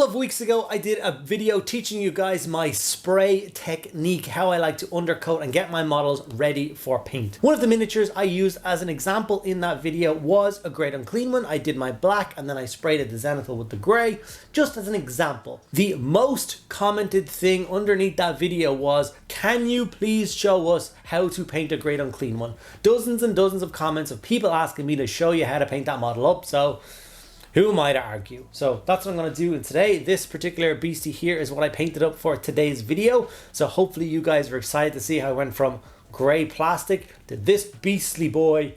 of weeks ago, I did a video teaching you guys my spray technique, how I like to undercoat and get my models ready for paint. One of the miniatures I used as an example in that video was a Great Unclean One. I did my black and then I sprayed it the zenithal with the gray, just as an example. The most commented thing underneath that video was, can you please show us how to paint a Great Unclean One? Dozens and dozens of comments of people asking me to show you how to paint that model up, so who am I to argue? So that's what I'm going to do in today. This particular beastie here is what I painted up for today's video. So hopefully you guys are excited to see how I went from grey plastic to this beastly boy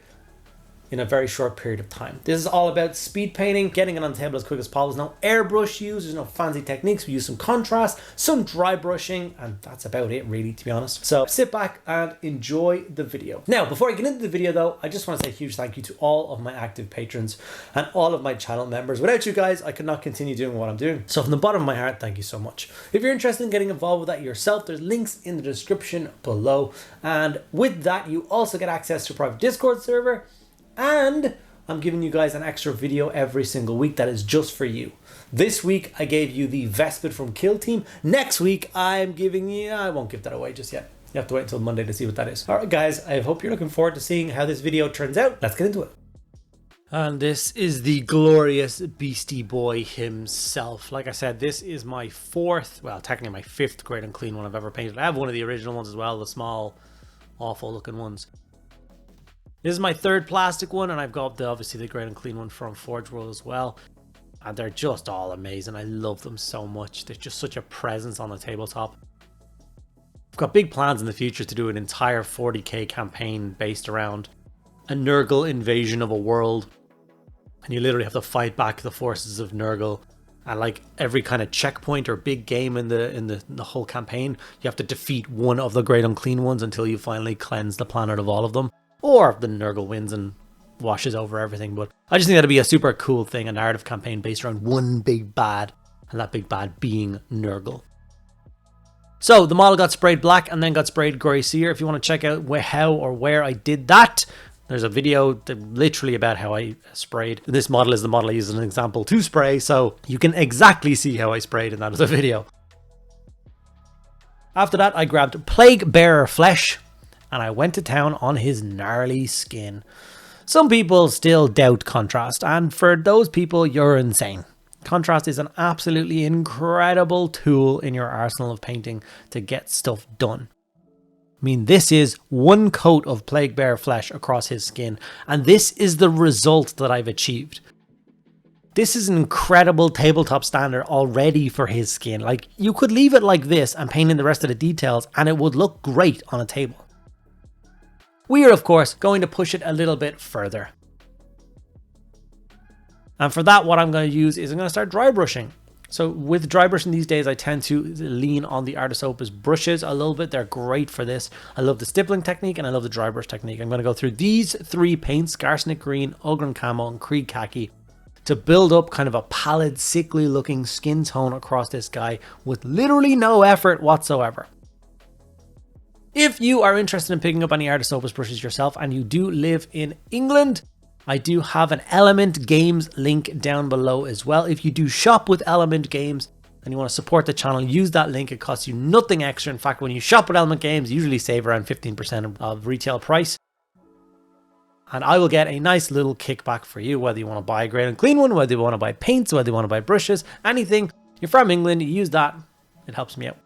in a very short period of time. This is all about speed painting, getting it on the table as quick as possible. There's no airbrush used, there's no fancy techniques. We use some contrast, some dry brushing, and that's about it really, to be honest. So sit back and enjoy the video. Now, before I get into the video though, I just want to say a huge thank you to all of my active patrons and all of my channel members. Without you guys, I could not continue doing what I'm doing. So from the bottom of my heart, thank you so much. If you're interested in getting involved with that yourself, there's links in the description below. And with that, you also get access to a private Discord server, and I'm giving you guys an extra video every single week that is just for you. This week, I gave you the Vespid from Kill Team. Next week, I'm giving you, I won't give that away just yet. You have to wait until Monday to see what that is. All right, guys, I hope you're looking forward to seeing how this video turns out. Let's get into it. And this is the glorious beastie boy himself. Like I said, this is my fourth, well, technically my fifth Great Unclean One I've ever painted. I have one of the original ones as well, the small, awful looking ones. This is my third plastic one, and I've got obviously the Great Unclean One from Forge World as well. And they're just all amazing. I love them so much. They're just such a presence on the tabletop. I've got big plans in the future to do an entire 40k campaign based around a Nurgle invasion of a world. And you literally have to fight back the forces of Nurgle. And like every kind of checkpoint or big game in the whole campaign, you have to defeat one of the Great Unclean Ones until you finally cleanse the planet of all of them. Or the Nurgle wins and washes over everything. But I just think that'd be a super cool thing, a narrative campaign based around one big bad, and that big bad being Nurgle. So the model got sprayed black and then got sprayed grey seer. If you want to check out how or where I did that, there's a video literally about how I sprayed. This model is the model I used as an example to spray, so you can exactly see how I sprayed in that other video. After that, I grabbed Plague Bearer Flesh, and I went to town on his gnarly skin. Some people still doubt contrast, and for those people, you're insane. Contrast is an absolutely incredible tool in your arsenal of painting to get stuff done. I mean, this is one coat of Plague Bearer Flesh across his skin, and this is the result that I've achieved. This is an incredible tabletop standard already for his skin. Like, you could leave it like this and paint in the rest of the details, and it would look great on a table. We are, of course, going to push it a little bit further. And for that, what I'm going to use is I'm going to start dry brushing. So with dry brushing these days, I tend to lean on the Artis Opus brushes a little bit. They're great for this. I love the stippling technique and I love the dry brush technique. I'm going to go through these three paints, Arsenic Green, Ugrin Camo, and Krieg Khaki, to build up kind of a pallid, sickly looking skin tone across this guy with literally no effort whatsoever. If you are interested in picking up any Artis Opus brushes yourself and you do live in England, I do have an Element Games link down below as well. If you do shop with Element Games and you want to support the channel, use that link. It costs you nothing extra. In fact, when you shop with Element Games, you usually save around 15% of retail price. And I will get a nice little kickback for you, whether you want to buy a Great Unclean One, whether you want to buy paints, whether you want to buy brushes, anything. You're from England, you use that. It helps me out.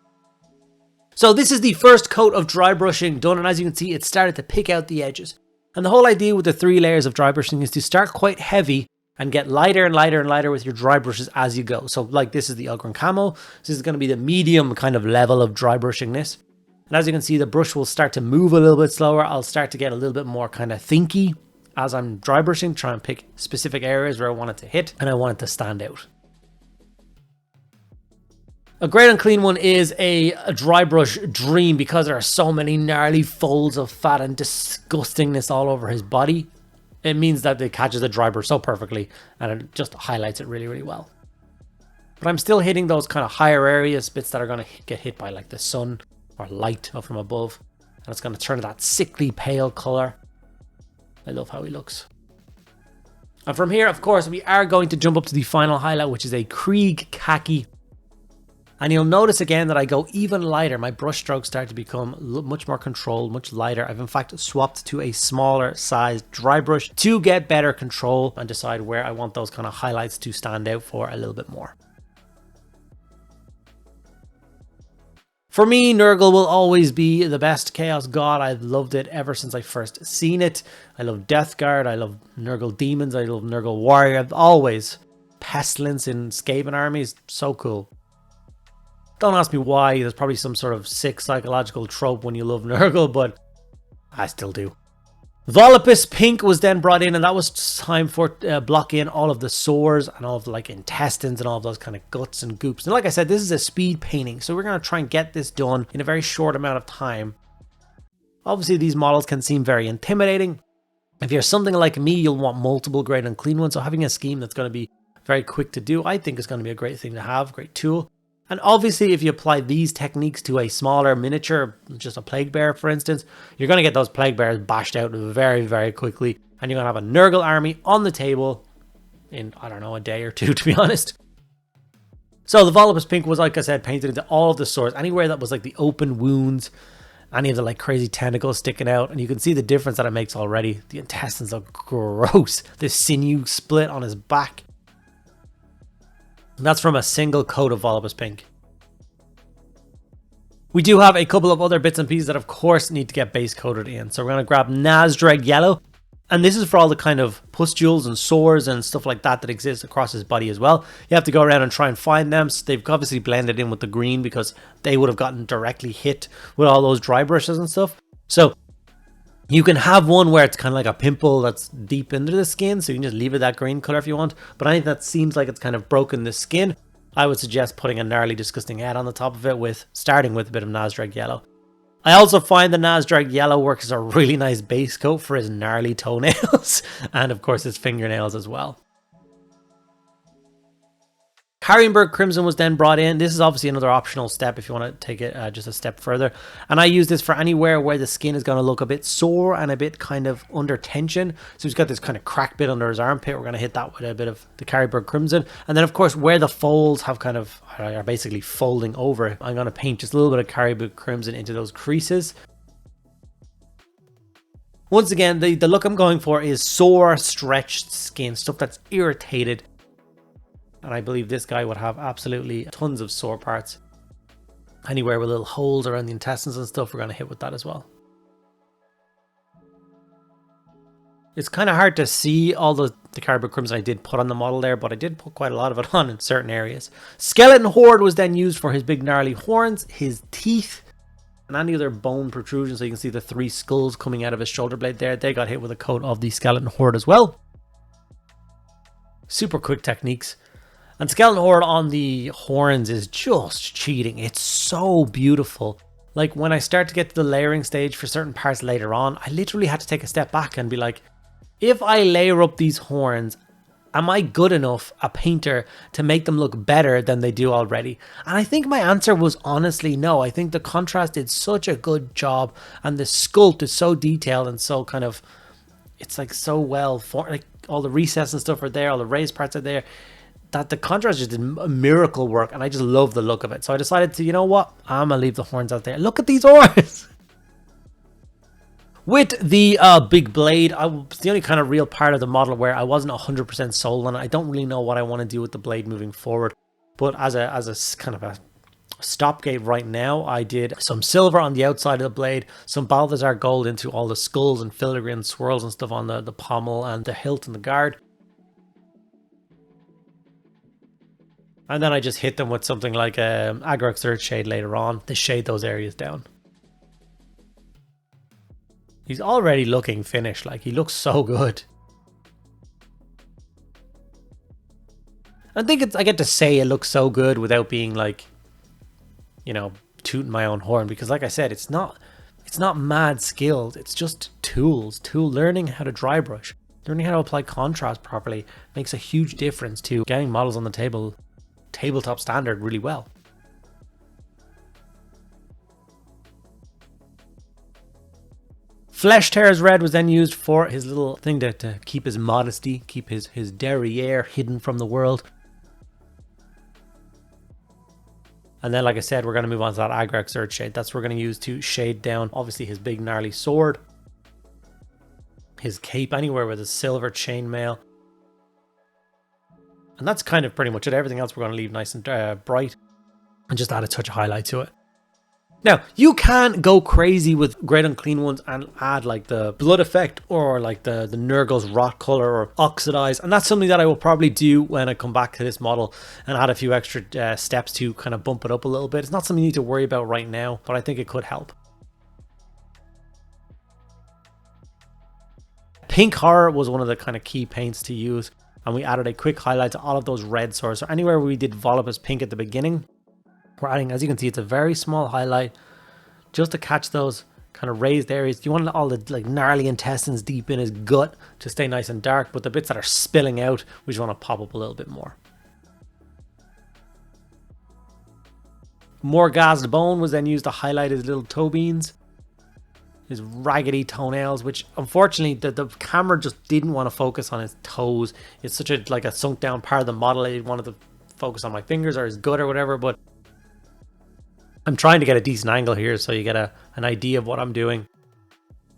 So this is the first coat of dry brushing done, and as you can see, it started to pick out the edges. And the whole idea with the 3 layers of dry brushing is to start quite heavy and get lighter and lighter and lighter with your dry brushes as you go. So like this is the Ugrin Camo. This is going to be the medium kind of level of dry brushingness. And as you can see, the brush will start to move a little bit slower. I'll start to get a little bit more kind of thinky as I'm dry brushing, try and pick specific areas where I want it to hit and I want it to stand out. A Great Unclean One is a dry brush dream because there are so many gnarly folds of fat and disgustingness all over his body. It means that it catches the dry brush so perfectly and it just highlights it really, really well. But I'm still hitting those kind of higher areas, bits that are going to get hit by like the sun or light from above. And it's going to turn that sickly pale color. I love how he looks. And from here, of course, we are going to jump up to the final highlight, which is a Krieg Khaki. And you'll notice again that I go even lighter. My brush strokes start to become much more controlled, much lighter. I've in fact swapped to a smaller size dry brush to get better control and decide where I want those kind of highlights to stand out for a little bit more. For me, Nurgle will always be the best Chaos God. I've loved it ever since I first seen it. I love Death Guard, I love Nurgle Demons, I love Nurgle Warrior. I've always Pestilence in Skaven armies, so cool. Don't ask me why, there's probably some sort of sick psychological trope when you love Nurgle, but I still do. Volupus Pink was then brought in, and that was time for block in all of the sores and all of the like intestines and all of those kind of guts and goops. And like I said, this is a speed painting, so we're going to try and get this done in a very short amount of time. Obviously, these models can seem very intimidating. If you're something like me, you'll want multiple Great Unclean Ones, so having a scheme that's going to be very quick to do, I think is going to be a great thing to have, great tool. And obviously, if you apply these techniques to a smaller miniature, just a Plague Bear, for instance, you're going to get those Plague Bears bashed out very, very quickly. And you're going to have a Nurgle army on the table in, I don't know, a day or two, to be honest. So the Volupus Pink was, like I said, painted into all of the swords. Anywhere that was like the open wounds, any of the like crazy tentacles sticking out. And you can see the difference that it makes already. The intestines look gross. The sinew split on his back. And that's from a single coat of Volupus Pink. We do have a couple of other bits and pieces that of course need to get base coated in. So we're going to grab Nazdreg Yellow. And this is for all the kind of pustules and sores and stuff like that that exist across his body as well. You have to go around and try and find them. So they've obviously blended in with the green because they would have gotten directly hit with all those dry brushes and stuff. So you can have one where it's kind of like a pimple that's deep into the skin, so you can just leave it that green color if you want. But anything that seems like it's kind of broken the skin, I would suggest putting a gnarly, disgusting head on the top of it, starting with a bit of Nazdreg Yellow. I also find the Nazdreg Yellow works as a really nice base coat for his gnarly toenails and of course his fingernails as well. Carrienberg Crimson was then brought in. This is obviously another optional step if you want to take it just a step further. And I use this for anywhere where the skin is going to look a bit sore and a bit kind of under tension. So he's got this kind of crack bit under his armpit. We're going to hit that with a bit of the Carrienberg Crimson. And then of course where the folds have kind of are basically folding over, I'm going to paint just a little bit of Carrienberg Crimson into those creases. Once again, the look I'm going for is sore, stretched skin, stuff that's irritated. And I believe this guy would have absolutely tons of sore parts. Anywhere with little holes around the intestines and stuff, we're going to hit with that as well. It's kind of hard to see all the Carrienberg Crimson I did put on the model there, but I did put quite a lot of it on in certain areas. Skeleton Horde was then used for his big gnarly horns, his teeth, and any other bone protrusions. So you can see the 3 skulls coming out of his shoulder blade there. They got hit with a coat of the Skeleton Horde as well. Super quick techniques. And Skeleton Horde on the horns is just cheating. It's so beautiful. Like when I start to get to the layering stage for certain parts later on, I literally had to take a step back and be like, if I layer up these horns, am I good enough a painter to make them look better than they do already? And I think my answer was honestly no. I think the contrast did such a good job and the sculpt is so detailed and so kind of, it's like so well formed. Like all the recesses and stuff are there, all the raised parts are there, that the contrast just did a miracle work, and I just love the look of it. So I decided to, you know what, I'm gonna leave the horns out there. Look at these horns. With the big blade, it's the only kind of real part of the model where I wasn't 100% sold on it. I don't really know what I want to do with the blade moving forward, but as a kind of a stopgate right now, I did some silver on the outside of the blade, some Balthazar gold into all the skulls and filigree swirls and stuff on the pommel and the hilt and the guard. And then I just hit them with something like Agrax Earth Shade later on to shade those areas down. He's already looking finished, like he looks so good. I think I get to say it looks so good without being like, you know, tooting my own horn, because like I said, it's not mad skilled. It's just tools. Learning how to dry brush, learning how to apply contrast properly makes a huge difference to getting models on the tabletop standard really well. Flesh Tears Red was then used for his little thing to keep his modesty, keep his derriere hidden from the world. And then, like I said, we're going to move on to that Agrax Earthshade. That's what we're going to use to shade down, obviously, his big gnarly sword, his cape, anywhere with a silver chainmail. And that's kind of pretty much it. Everything else we're going to leave nice and bright and just add a touch of highlight to it. Now, you can go crazy with Great Unclean Ones and add like the blood effect or like the Nurgle's rot color or oxidize. And that's something that I will probably do when I come back to this model and add a few extra steps to kind of bump it up a little bit. It's not something you need to worry about right now, but I think it could help. Pink Horror was one of the kind of key paints to use. And we added a quick highlight to all of those red swords. So anywhere we did Volupus pink at the beginning, we're adding, as you can see, it's a very small highlight just to catch those kind of raised areas. You want all the like gnarly intestines deep in his gut to stay nice and dark, but the bits that are spilling out, we just want to pop up a little bit more. Morghast Bone was then used to highlight his little toe beans, his raggedy toenails, which unfortunately the camera just didn't want to focus on his toes. It's such a like a sunk down part of the model. I wanted to focus on my fingers or his gut or whatever, but I'm trying to get a decent angle here so you get an idea of what I'm doing.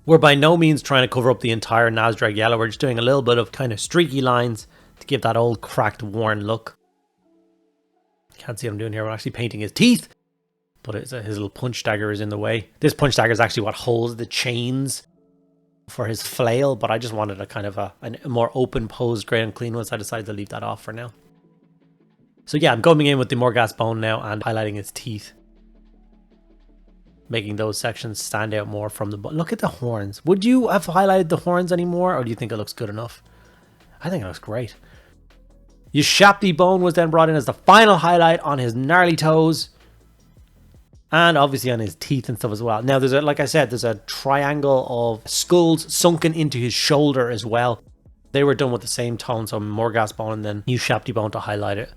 We're by no means trying to cover up the entire Nazdrag yellow. We're just doing a little bit of kind of streaky lines to give that old cracked, worn look. Can't see what I'm doing here. We're actually painting his teeth, but his little punch dagger is in the way. This punch dagger is actually what holds the chains for his flail, but I just wanted a kind of a more open posed Great Unclean One, so I decided to leave that off for now. So yeah, I'm going in with the Morghast Bone now and highlighting his teeth, making those sections stand out more from the... Look at the horns. Would you have highlighted the horns anymore, or do you think it looks good enough? I think it looks great. Ushabti Bone was then brought in as the final highlight on his gnarly toes, and obviously on his teeth and stuff as well. Now, there's a, like I said, there's a triangle of skulls sunken into his shoulder as well. They were done with the same tone, so Morghast Bone and then Ushabti Bone to highlight it.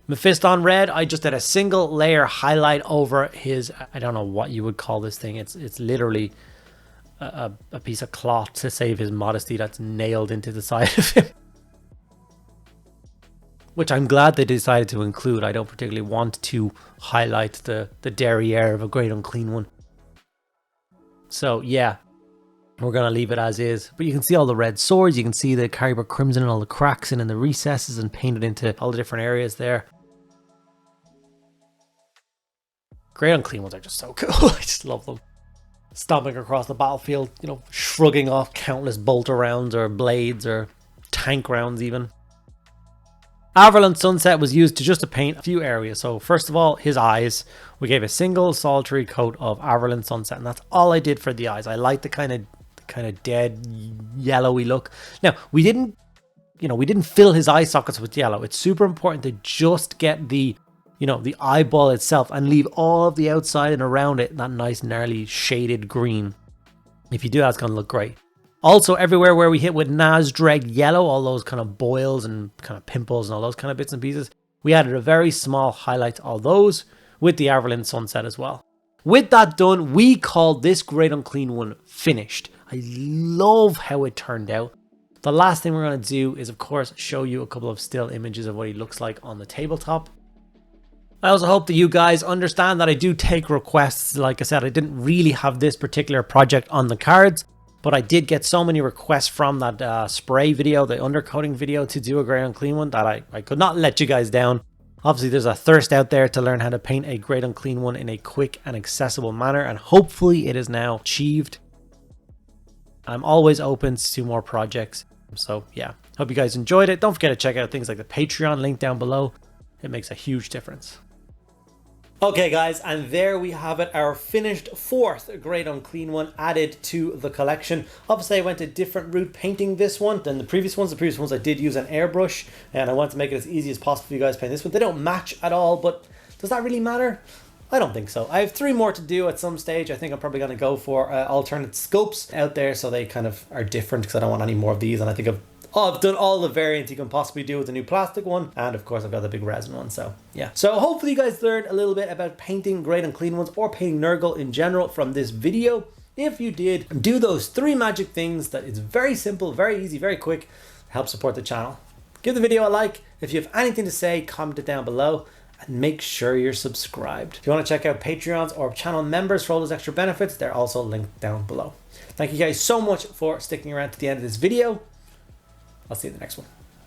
Mephiston Red, I just did a single layer highlight over his, I don't know what you would call this thing. It's literally a piece of cloth to save his modesty that's nailed into the side of him. Which I'm glad they decided to include. I don't particularly want to highlight the derriere of a Great Unclean One. So yeah, we're going to leave it as is. But you can see all the red swords. You can see the Caribou Crimson and all the cracks in the recesses and painted into all the different areas there. Great Unclean Ones are just so cool. I just love them. Stomping across the battlefield, you know, shrugging off countless bolter rounds or blades or tank rounds even. Averland Sunset was used to paint a few areas. So first of all, his eyes. We gave a single solitary coat of Averland Sunset, and that's all I did for the eyes. I like the kind of dead yellowy look. Now, we didn't fill his eye sockets with yellow. It's super important to just get the eyeball itself and leave all of the outside and around it that nice gnarly shaded green. If you do that, it's going to look great. Also, everywhere where we hit with Nazdrag yellow, all those kind of boils and kind of pimples and all those kind of bits and pieces, we added a very small highlight to all those with the Averland Sunset as well. With that done, we called this Great Unclean One finished. I love how it turned out. The last thing we're going to do is, of course, show you a couple of still images of what he looks like on the tabletop. I also hope that you guys understand that I do take requests. Like I said, I didn't really have this particular project on the cards, but I did get so many requests from that spray video, the undercoating video, to do a Great Unclean One that I could not let you guys down. Obviously, there's a thirst out there to learn how to paint a Great Unclean One in a quick and accessible manner, and hopefully it is now achieved. I'm always open to more projects. So yeah, hope you guys enjoyed it. Don't forget to check out things like the Patreon link down below. It makes a huge difference. Okay guys, and there we have it, our finished fourth Great Unclean One added to the collection. Obviously I went a different route painting this one than the previous ones. The previous ones I did use an airbrush, and I wanted to make it as easy as possible for you guys paint this one. They don't match at all, but does that really matter? I don't think so. I have 3 more to do at some stage. I think I'm probably going to go for alternate scopes out there so they kind of are different, because I don't want any more of these, and I think I've done all the variants you can possibly do with the new plastic one, and of course I've got the big resin one. So yeah, so hopefully you guys learned a little bit about painting Great Unclean Ones or painting Nurgle in general from this video. If you did, do those 3 magic things. That it's very simple, very easy, very quick. Help support the channel. Give the video a like. If you have anything to say, comment it down below. And make sure you're subscribed. If you want to check out Patreons or channel members for all those extra benefits, they're also linked down below. Thank you guys so much for sticking around to the end of this video. I'll see you in the next one.